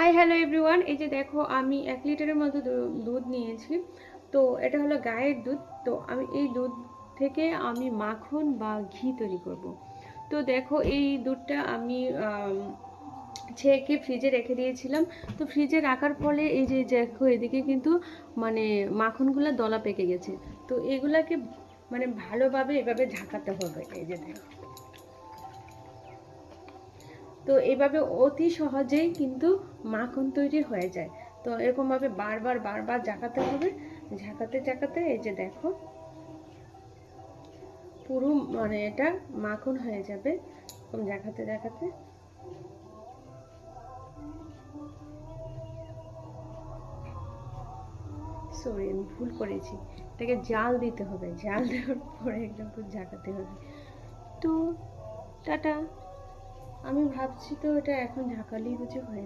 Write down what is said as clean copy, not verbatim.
Hi hello everyone. এই যে দেখো, আমি 1 লিটারের মতো দুধ নিয়েছি। তো এটা হলো গায়ের দুধ। তো আমি এই দুধ থেকে আমি মাখন বা ঘি তৈরি করব। তো দেখো, এই দুধটা আমি ছেঁকে ফ্রিজে রেখে দিয়েছিলাম। তো ফ্রিজে রাখার ফলে এই যে দেখো, এদিকে কিন্তু মানে মাখনগুলো দলা পেকে গেছে। তো এগুলাকে মানে ভালোভাবে এভাবে ঝাঁকাতে হবে। এই যে দেখো, তো এইভাবে অতি সহজেই কিন্তু মাখন তৈরি হয়ে যায়। তো এরকমভাবে বারবার বারবার ঝাঁকাতে হবে। ঝাঁকাতে ঝাঁকাতে এই যে দেখো, পুরো মানে এটা মাখন হয়ে যাবে। এরকম ঝাঁকাতে ঝাঁকাতে। সরি, আমি ভুল করেছি। এটাকে জাল দিতে হবে, জাল দেওয়ার পরে একদম খুব ঝাঁকাতে হবে। তো টাটা। আমি ভাবছি তো এটা এখন ঝাঁকালেই বুঝি হয়ে